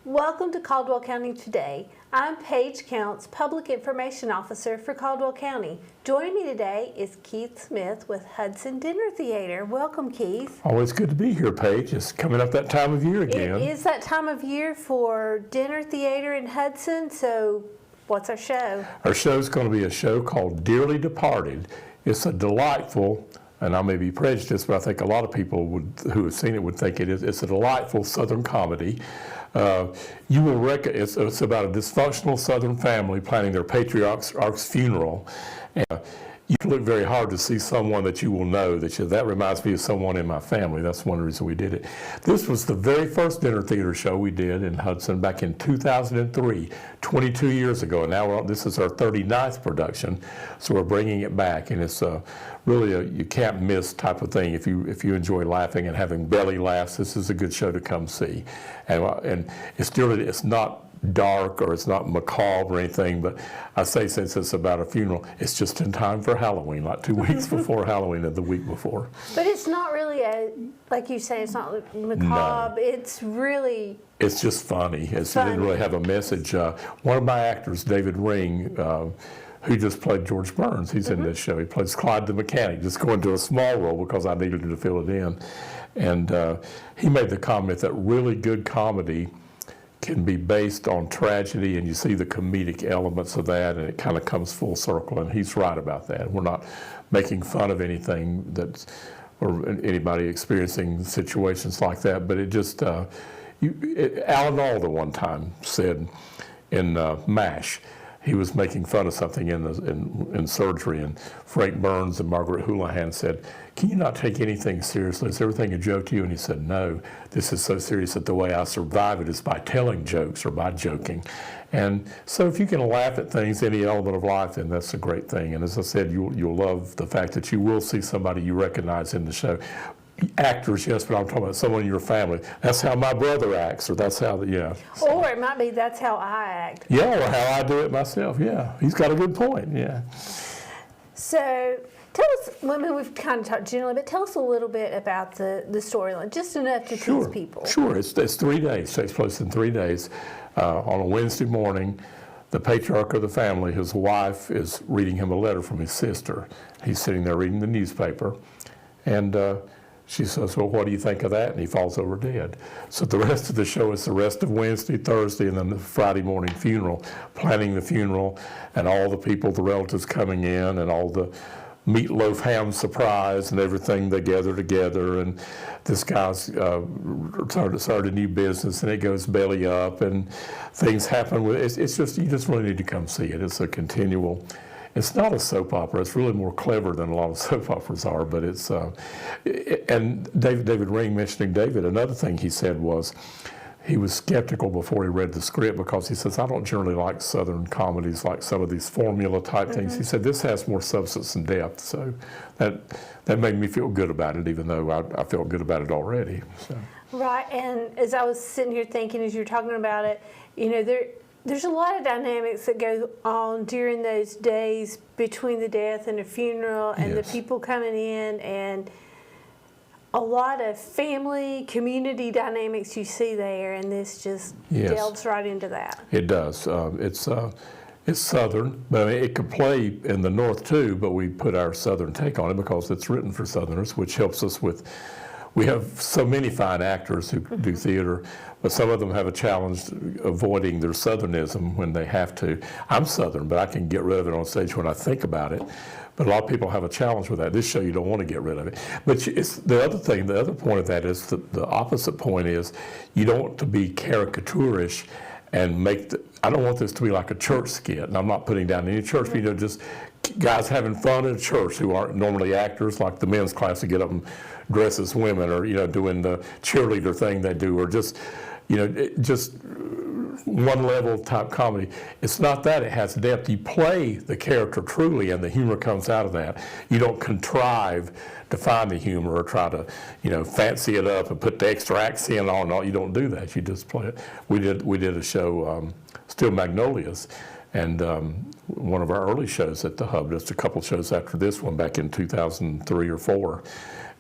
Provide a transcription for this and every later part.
Welcome to Caldwell County Today. I'm Paige Counts, Public Information Officer for Caldwell County. Joining me today is Keith Smith with Hudson Dinner Theater. Welcome, Keith. Always good to be here, Paige. It's coming up that time of year again. It is that time of year for Dinner Theater in Hudson, so what's our show? Our show's going to be a show called Dearly Departed. It's a delightful, and I may be prejudiced, but I think a lot of people who have seen it would think it is. It's a delightful Southern comedy. You will recognize it's about a dysfunctional Southern family planning their patriarch's funeral. And you can look very hard to see someone that you will know that reminds me of someone in my family. That's one reason we did it. This was the very first dinner theater show we did in Hudson back in 2003, 22 years ago. And now this is our 39th production, so we're bringing it back, and it's really a you can't miss type of thing. If you enjoy laughing and having belly laughs, this is a good show to come see. And it's not dark or it's not macabre or anything, but I say since it's about a funeral, it's just in time for Halloween, like 2 weeks before Halloween and the week before. But it's not really like you say, it's not macabre. No. It's just funny. It didn't really have a message. One of my actors, David Ring, who just played George Burns, he's in this show. He plays Clyde the mechanic, just going to a small role because I needed him to fill it in. And he made the comment that really good comedy can be based on tragedy, and you see the comedic elements of that, and it kind of comes full circle, and he's right about that. We're not making fun of anything or anybody experiencing situations like that, but it just, Alan Alda one time said in MASH, he was making fun of something in surgery, and Frank Burns and Margaret Houlihan said, "Can you not take anything seriously? Is everything a joke to you?" And he said, "No, this is so serious that the way I survive it is by telling jokes or by joking." And so if you can laugh at things, any element of life, then that's a great thing. And as I said, you'll love the fact that you will see somebody you recognize in the show. Actors, yes, but I'm talking about someone in your family. That's how my brother acts, or that's how, So. Or it might be that's how I act. Yeah, or how I do it myself, yeah. He's got a good point, yeah. So tell us, we've kind of talked generally, but tell us a little bit about the storyline, just enough to tease people. Sure, it's 3 days, takes place in 3 days. On a Wednesday morning, the patriarch of the family, his wife, is reading him a letter from his sister. He's sitting there reading the newspaper, and she says, "Well, what do you think of that?" And he falls over dead. So the rest of the show is the rest of Wednesday, Thursday, and then the Friday morning funeral, planning the funeral, and all the people, the relatives coming in, and all the meatloaf ham surprise and everything they gather together, and this guy's started a new business, and it goes belly up, and things happen. It's just, you just really need to come see it. It's a continual. It's not a soap opera. It's really more clever than a lot of soap operas are, but it's, and David Ring, mentioning David, another thing he said was he was skeptical before he read the script, because he says, "I don't generally like Southern comedies like some of these formula type things." He said, "This has more substance and depth," so that made me feel good about it, even though I felt good about it already. So. Right, and as I was sitting here thinking, as you're talking about it, there's a lot of dynamics that go on during those days between the death and the funeral and the people coming in, and a lot of family, community dynamics you see there, and this just delves right into that. It does. It's Southern, but it could play in the North too, but we put our Southern take on it because it's written for Southerners, which helps us with. We have so many fine actors who do theater, but some of them have a challenge avoiding their Southernism when they have to. I'm Southern, but I can get rid of it on stage when I think about it. But a lot of people have a challenge with that. This show, you don't want to get rid of it. But it's the other thing, the other point of that is the opposite point is you don't want to be caricaturish and I don't want this to be like a church skit. And I'm not putting down any church, but just guys having fun in church who aren't normally actors, like the men's class who get up and dress as women, or doing the cheerleader thing they do, or just one level type comedy. It's not that, it has depth. You play the character truly, and the humor comes out of that. You don't contrive to find the humor or try to fancy it up and put the extra accent on. No, you don't do that. You just play it. We did a show, Still Magnolias, and one of our early shows at the Hub, just a couple shows after this one, back in 2003 or 4,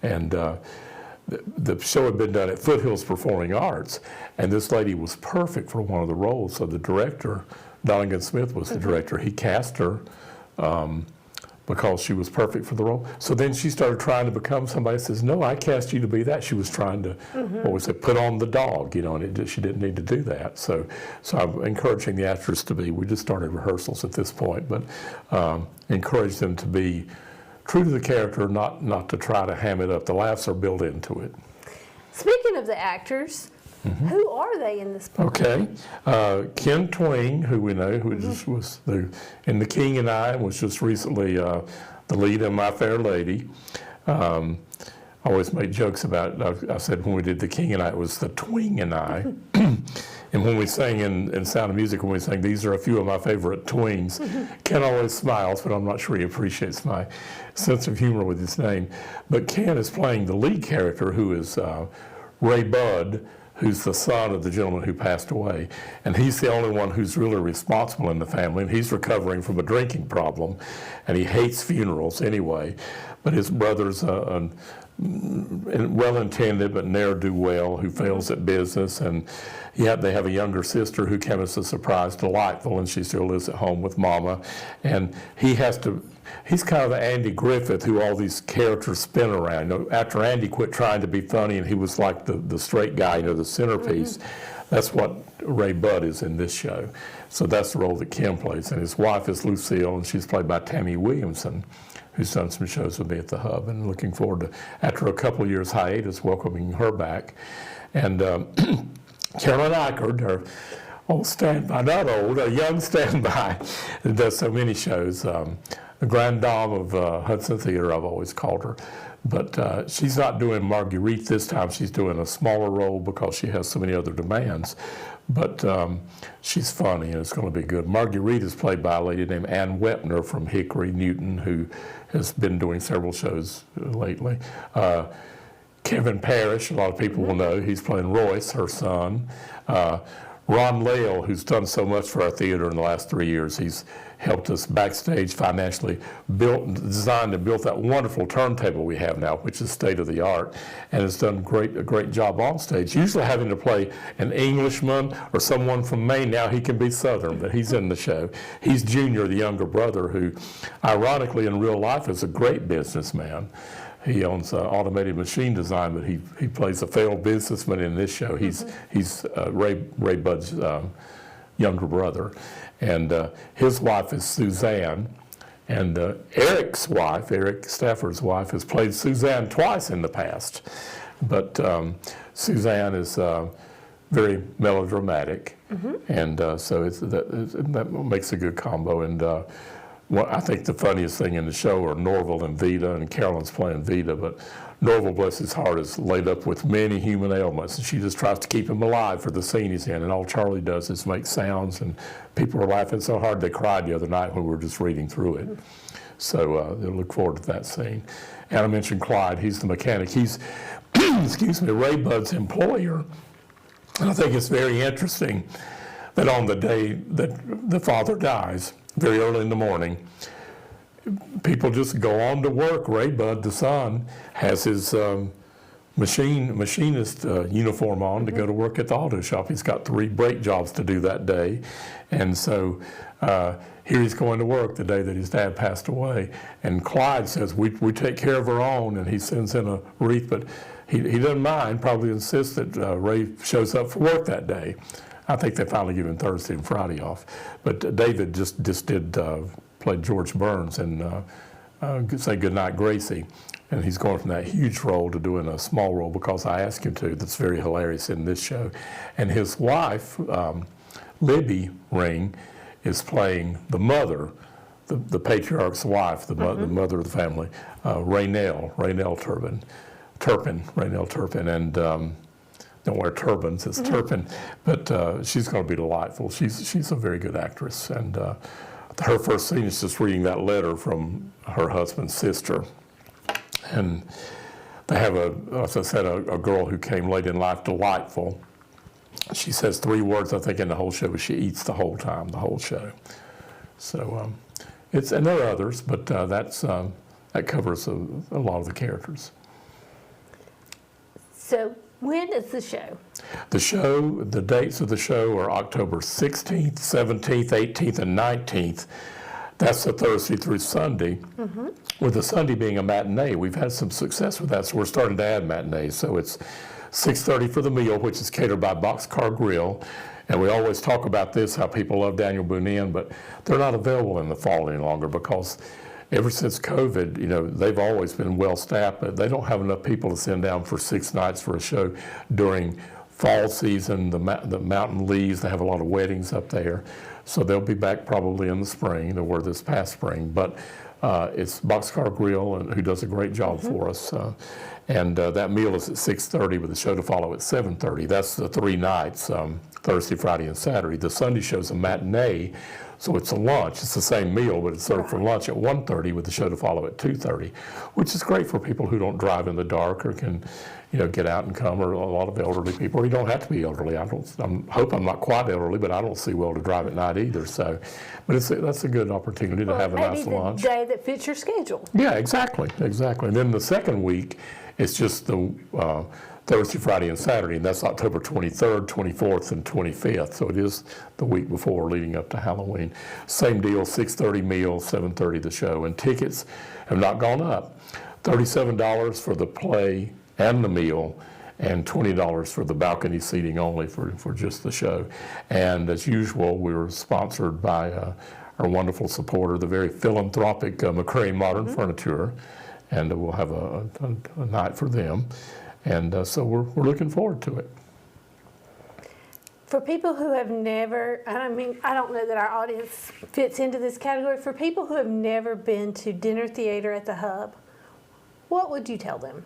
and the show had been done at Foothills Performing Arts, and this lady was perfect for one of the roles. So the director, Donegan Smith was the director. He cast her because she was perfect for the role. So then she started trying to become somebody. Says, "No, I cast you to be that." She was trying to, what was it, put on the dog, you know, and she didn't need to do that. So I'm encouraging the actors to be. We just started rehearsals at this point, but encourage them to be true to the character, not to try to ham it up. The laughs are built into it. Speaking of the actors, who are they in this play? Okay. Ken Twing, who we know, who just was in The King and I, was just recently the lead in My Fair Lady. I always make jokes about it. I said when we did The King and I, it was the Twing and I. And when we sang in Sound of Music, when we sang, these are a few of my favorite twings, Ken always smiles, but I'm not sure he appreciates my sense of humor with his name. But Ken is playing the lead character, who is Ray Budd, who's the son of the gentleman who passed away. And he's the only one who's really responsible in the family, and he's recovering from a drinking problem, and he hates funerals anyway. But his brother's well-intended but ne'er-do-well who fails at business, and they have a younger sister who came as a surprise, delightful, and she still lives at home with Mama. And he's kind of the Andy Griffith who all these characters spin around. You know, after Andy quit trying to be funny and he was like the straight guy, you know, the centerpiece, that's what Ray Budd is in this show. So that's the role that Kim plays. And his wife is Lucille, and she's played by Tammy Williamson, who's done some shows with me at the Hub, and looking forward to, after a couple of years hiatus, welcoming her back. And Carolyn Eichard, our old standby, not old, a young standby, that does so many shows. The grand dame of Hudson Theater, I've always called her. But she's not doing Marguerite this time. She's doing a smaller role because she has so many other demands. But she's funny, and it's going to be good. Marguerite is played by a lady named Ann Wepner from Hickory Newton, who has been doing several shows lately. Kevin Parrish, a lot of people will know, he's playing Royce, her son. Ron Lale, who's done so much for our theater in the last 3 years, he's helped us backstage financially, designed and built that wonderful turntable we have now, which is state of the art, and has done a great job on stage. Usually having to play an Englishman or someone from Maine, now he can be Southern, but he's in the show. He's Junior, the younger brother, who ironically in real life is a great businessman. He owns automated machine design, but he plays a failed businessman in this show. He's Ray Budd's younger brother. And his wife is Suzanne. And Eric's wife, Eric Stafford's wife, has played Suzanne twice in the past. But Suzanne is very melodramatic. And so that makes a good combo. And I think the funniest thing in the show are Norval and Vita, and Carolyn's playing Vita, but Norval, bless his heart, is laid up with many human ailments, and she just tries to keep him alive for the scene he's in, and all Charlie does is make sounds, and people are laughing so hard they cried the other night when we were just reading through it. So they'll look forward to that scene. And I mentioned Clyde, he's the mechanic. He's, excuse me, Ray Budd's employer, and I think it's very interesting that on the day that the father dies, very early in the morning, people just go on to work. Ray Budd, the son, has his machinist uniform on to go to work at the auto shop. He's got 3 brake jobs to do that day. And so here he's going to work the day that his dad passed away. And Clyde says, we take care of our own, and he sends in a wreath, but he doesn't mind, probably insists that Ray shows up for work that day. I think they finally give him Thursday and Friday off. But David just did play George Burns and Say Goodnight, Gracie. And he's going from that huge role to doing a small role because I asked him to. That's very hilarious in this show. And his wife, Libby Ring, is playing the mother, the patriarch's wife, the mother of the family, Raynell Turpin. And don't wear turbans, it's Turpin, but she's going to be delightful. She's a very good actress, and her first scene is just reading that letter from her husband's sister. And they have, as I said, a girl who came late in life, delightful. She says 3 words, I think, in the whole show, but she eats the whole time, the whole show. So and there are others, but that covers a lot of the characters. So when is the show? The dates of the show are October 16th, 17th, 18th, and 19th. That's the Thursday through Sunday, with the Sunday being a matinee. We've had some success with that, so we're starting to add matinees. So it's 6:30 for the meal, which is catered by Boxcar Grille. And we always talk about this, how people love Daniel Boone Inn, but they're not available in the fall any longer because ever since COVID, they've always been well-staffed, but they don't have enough people to send down for 6 nights for a show during fall season. The mountain leaves, they have a lot of weddings up there. So they'll be back probably in the spring. They were this past spring, but it's Boxcar Grille, who does a great job for us. And that meal is at 6:30 with the show to follow at 7:30. That's the 3 nights, Thursday, Friday, and Saturday. The Sunday show's a matinee, so it's a lunch. It's the same meal, but it's served for lunch at 1:30 with the show to follow at 2:30, which is great for people who don't drive in the dark or can, get out and come, or a lot of elderly people. Or you don't have to be elderly. I hope I'm not quite elderly, but I don't see well to drive at night either. So, but that's a good opportunity to have a nice lunch. Maybe the day that fits your schedule. Yeah, exactly. And then the second week, it's just the Thursday, Friday, and Saturday, and that's October 23rd, 24th, and 25th. So it is the week before, leading up to Halloween. Same deal, 6:30 meal, 7:30 the show. And tickets have not gone up. $37 for the play and the meal, and $20 for the balcony seating only for just the show. And as usual, we were sponsored by our wonderful supporter, the very philanthropic McCray Modern Furniture, and we'll have a night for them. And so we're looking forward to it. For people who have never, I don't know that our audience fits into this category. For people who have never been to dinner theater at the Hub, what would you tell them?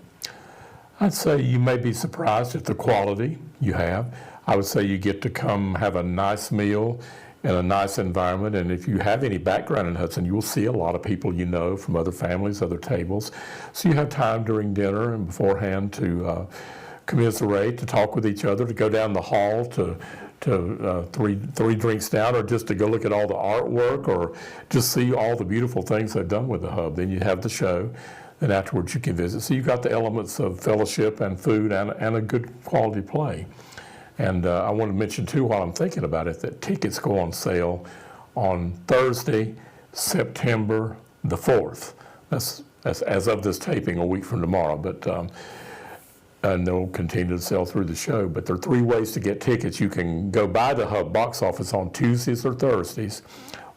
I'd say you may be surprised at the quality you have. I would say you get to come have a nice meal in a nice environment, and if you have any background in Hudson, you'll see a lot of people from other families, other tables. So you have time during dinner and beforehand to commiserate, to talk with each other, to go down the hall to three drinks down, or just to go look at all the artwork, or just see all the beautiful things they've done with the Hub. Then you have the show, and afterwards you can visit. So you've got the elements of fellowship and food and a good quality play. And I want to mention too, while I'm thinking about it, that tickets go on sale on Thursday, September the 4th. That's as of this taping, a week from tomorrow. But and they'll continue to sell through the show. But there are 3 ways to get tickets. You can go by the Hub box office on Tuesdays or Thursdays,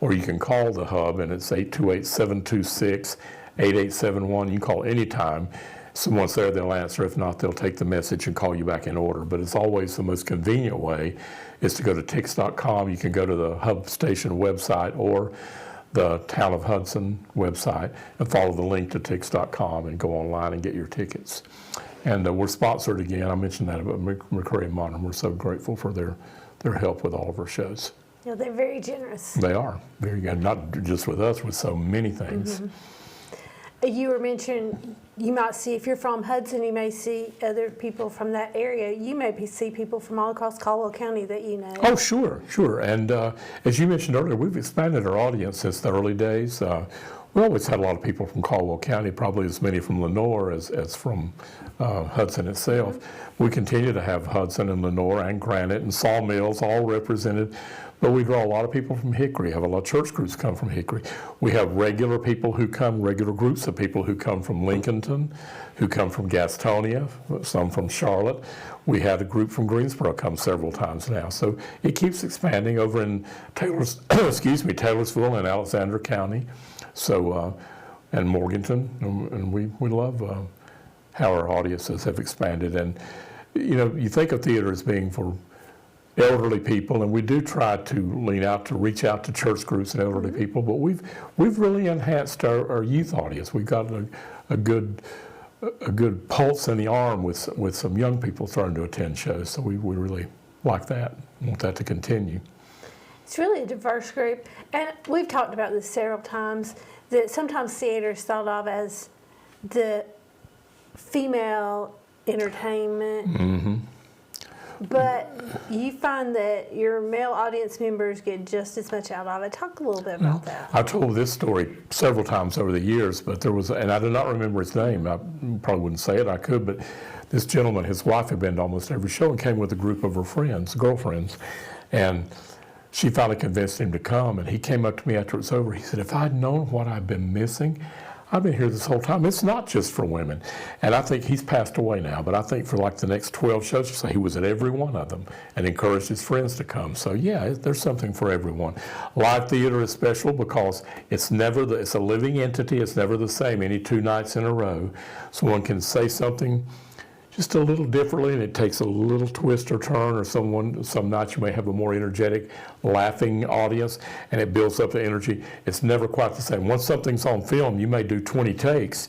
or you can call the Hub, and it's 828-726-8871. You can call anytime. Someone's there, they'll answer. If not, they'll take the message and call you back in order. But it's always the most convenient way is to go to tix.com. You can go to the Hub Station website or the Town of Hudson website and follow the link to tix.com and go online and get your tickets. And we're sponsored again. I mentioned that about McCray Modern. We're so grateful for their help with all of our shows. Yeah, they're very generous. They are very good, not just with us, with so many things. You were mentioning you might see, if you're from Hudson, you may see other people from that area. You may see people from all across Caldwell County that you know. Oh, sure. And as you mentioned earlier, we've expanded our audience since the early days. We always had a lot of people from Caldwell County, probably as many from Lenoir as from Hudson itself. We continue to have Hudson and Lenoir and Granite and Sawmills all represented. But we draw a lot of people from Hickory, have a lot of church groups come from Hickory. We have regular people who come, regular groups of people who come from Lincolnton, who come from Gastonia, some from Charlotte. We had a group from Greensboro come several times now. So it keeps expanding over in Taylorsville and Alexander County. So, and Morganton, and we love how our audiences have expanded. And, you think of theater as being for elderly people, and we do try to lean out to reach out to church groups and elderly people, but we've really enhanced our youth audience. We've got a good pulse in the arm with some young people starting to attend shows, so we really like that. Want that to continue. It's really a diverse group, and we've talked about this several times, that sometimes theater is thought of as the female entertainment. But you find that your male audience members get just as much out of it. Talk a little bit about that. I've told this story several times over the years, but there was, and I do not remember his name. I probably wouldn't say it. I could, but this gentleman, his wife had been to almost every show and came with a group of her friends, girlfriends, and she finally convinced him to come, and he came up to me after it was over. He said, if I'd known what I've been missing, I've been here this whole time. It's not just for women. And I think he's passed away now, but I think for like the next 12 shows or so, he was at every one of them and encouraged his friends to come. So yeah, there's something for everyone. Live theater is special because it's a living entity. It's never the same any 2 nights in a row. Someone can say something just a little differently, and it takes a little twist or turn, or some nights you may have a more energetic, laughing audience, and it builds up the energy. It's never quite the same. Once something's on film, you may do 20 takes,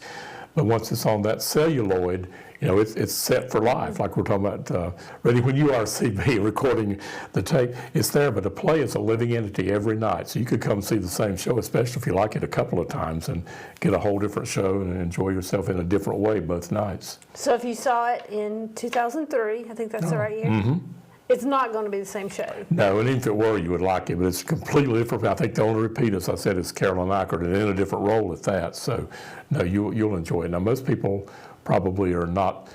but once it's on that celluloid, it's set for life. Like we're talking about Ready When You Are CB, recording the tape. It's there, but a play is a living entity every night. So you could come see the same show, especially if you like it a couple of times, and get a whole different show and enjoy yourself in a different way both nights. So if you saw it in 2003, I think that's the right year, it's not going to be the same show. No, and if it were, you would like it, but it's completely different. I think the only repeat, as I said, is Carolyn Eichert, and in a different role at that. So, no, you'll enjoy it. Now, most people probably are not,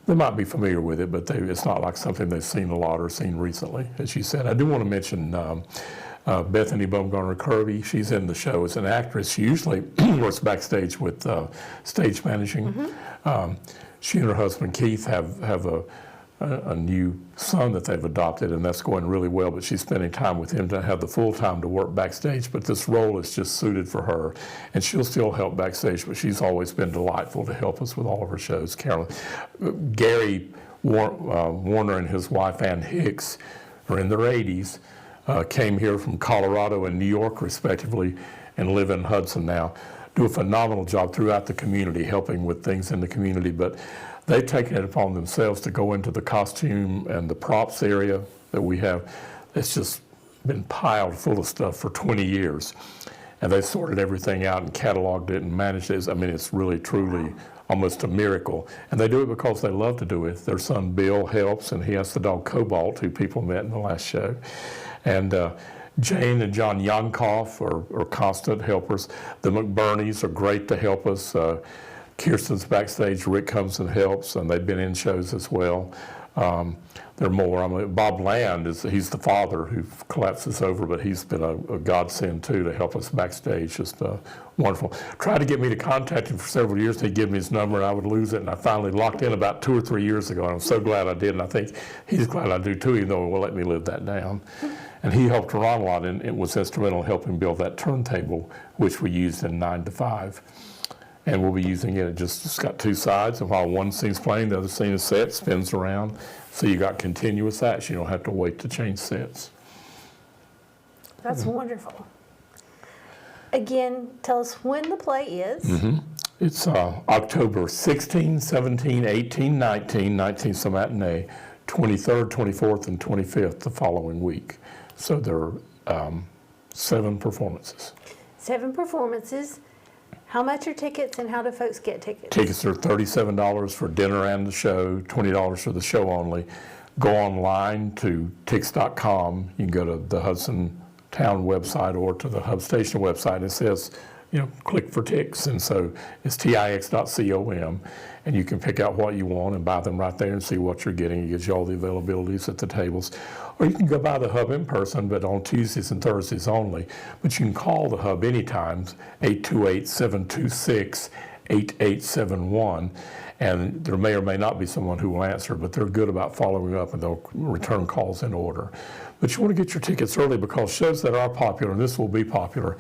they might be familiar with it, but it's not like something they've seen a lot or seen recently, as you said. I do want to mention Bethany Baumgartner Kirby. She's in the show as an actress. She usually works backstage with stage managing. She and her husband Keith have a new son that they've adopted, and that's going really well, but she's spending time with him to have the full time to work backstage, but this role is just suited for her, and she'll still help backstage, but she's always been delightful to help us with all of her shows. Carolyn, Gary Warner and his wife Ann Hicks are in their 80s, came here from Colorado and New York respectively, and live in Hudson now. Do a phenomenal job throughout the community, helping with things in the community, but they've taken it upon themselves to go into the costume and the props area that we have. It's just been piled full of stuff for 20 years. And they sorted everything out and cataloged it and managed it. I mean, it's really, truly almost a miracle. And they do it because they love to do it. Their son Bill helps, and he has the dog Cobalt, who people met in the last show. And Jane and John Yankoff are constant helpers. The McBurneys are great to help us. Kirsten's backstage, Rick comes and helps, and they've been in shows as well. There are more. Bob Land, he's the father who collapses over, but he's been a godsend too to help us backstage. Just wonderful. Tried to get me to contact him for several years. He'd give me his number, and I would lose it, and I finally locked in about 2 or 3 years ago, and I'm so glad I did, and I think he's glad I do too, even though he won't let me live that down. And he helped Ron a lot, and it was instrumental in helping build that turntable, which we used in 9 to 5. And we'll be using it. It's got 2 sides, and while one scene's playing, the other scene is set, spins around. So you got continuous action. You don't have to wait to change sets. That's wonderful. Again, tell us when the play is. It's October 16, 17, 18, 19, 19's a matinee, 23rd, 24th, and 25th the following week. So there are 7 performances. 7 performances. How much are tickets, and how do folks get tickets? Tickets are $37 for dinner and the show, $20 for the show only. Go online to tix.com. You can go to the Hudson Town website or to the Hub Station website. It says, click for Tix, and so it's tix.com, and you can pick out what you want and buy them right there and see what you're getting. It gives you all the availabilities at the tables. Or you can go by the Hub in person, but on Tuesdays and Thursdays only. But you can call the Hub anytime, 828-726-8871, and there may or may not be someone who will answer, but they're good about following up, and they'll return calls in order. But you want to get your tickets early, because shows that are popular, and this will be popular,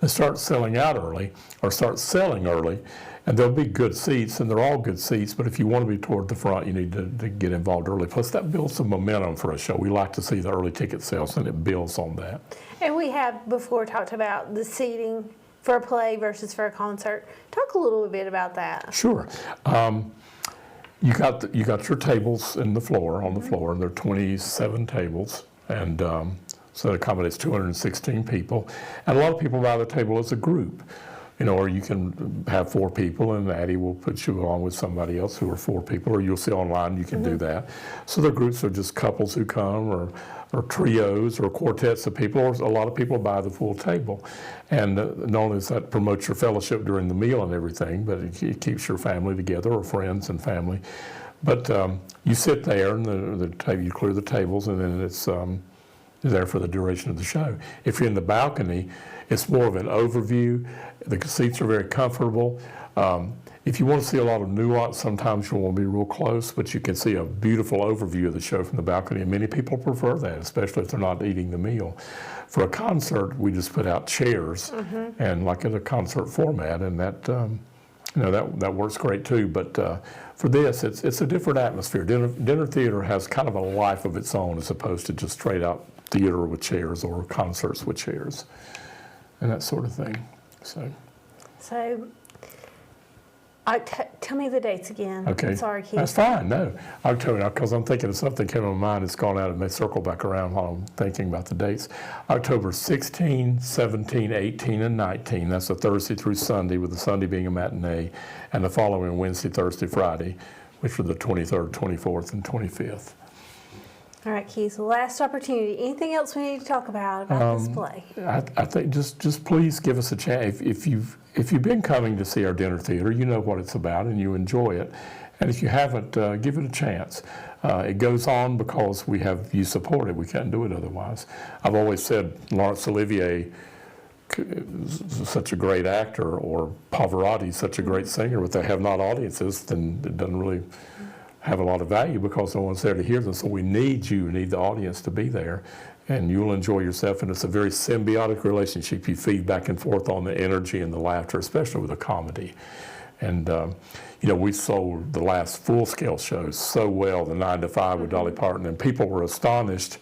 they start selling out early, or start selling early, and there'll be good seats, and they're all good seats, but if you want to be toward the front, you need to get involved early. Plus, that builds some momentum for a show. We like to see the early ticket sales, and it builds on that. And we have before talked about the seating for a play versus for a concert. Talk a little bit about that. Sure. You got your tables on the floor, and there are 27 tables, and so it accommodates 216 people. And a lot of people buy the table as a group. Or you can have 4 people, and Addie will put you along with somebody else who are 4 people, or you'll see online you can do that. So the groups are just couples who come, or trios, or quartets of people, or a lot of people buy the full table. And not only does that promote your fellowship during the meal and everything, but it keeps your family together, or friends and family. But you sit there, and you clear the tables, and then it's there for the duration of the show. If you're in the balcony, it's more of an overview. The seats are very comfortable. If you want to see a lot of nuance, sometimes you'll want to be real close, but you can see a beautiful overview of the show from the balcony, and many people prefer that, especially if they're not eating the meal. For a concert, we just put out chairs, and like in a concert format, and that that works great too. But for this, it's a different atmosphere. Dinner theater has kind of a life of its own, as opposed to just straight out theater with chairs or concerts with chairs, and that sort of thing. So tell me the dates again. Okay. I'm sorry, Keith. That's fine. No, I'll tell you because I'm thinking of something came to my mind. It's gone out and may circle back around while I'm thinking about the dates. October 16, 17, 18, and 19. That's a Thursday through Sunday, with the Sunday being a matinee, and the following Wednesday, Thursday, Friday, which are the 23rd, 24th, and 25th. All right, Keith, last opportunity. Anything else we need to talk about this play? I think just please give us a chance. If you've been coming to see our dinner theater, you know what it's about and you enjoy it. And if you haven't, give it a chance. It goes on because we have you support it. We can't do it otherwise. I've always said Laurence Olivier is such a great actor, or Pavarotti is such a great singer, but they have not audiences, then it doesn't really have a lot of value because no one's there to hear them. So we need the audience to be there, and you'll enjoy yourself. And it's a very symbiotic relationship. You feed back and forth on the energy and the laughter, especially with a comedy. And we sold the last full-scale shows so well, the 9 to 5 with Dolly Parton, and people were astonished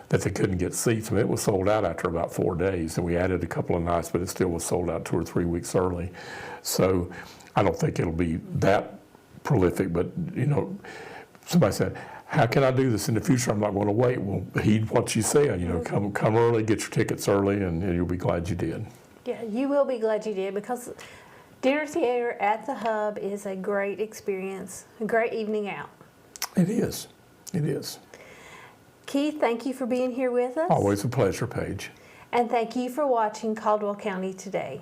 that they couldn't get seats. I mean, it was sold out after about 4 days, and we added a couple of nights, but it still was sold out 2 or 3 weeks early. So I don't think it'll be that prolific, but somebody said, how can I do this in the future? I'm not going to wait. Well, heed what you said. Come early, get your tickets early, and you'll be glad you did. Yeah, you will be glad you did, because dinner theater at the Hub is a great experience, a great evening out. It is. It is. Keith, thank you for being here with us. Always a pleasure, Paige. And thank you for watching Caldwell County Today.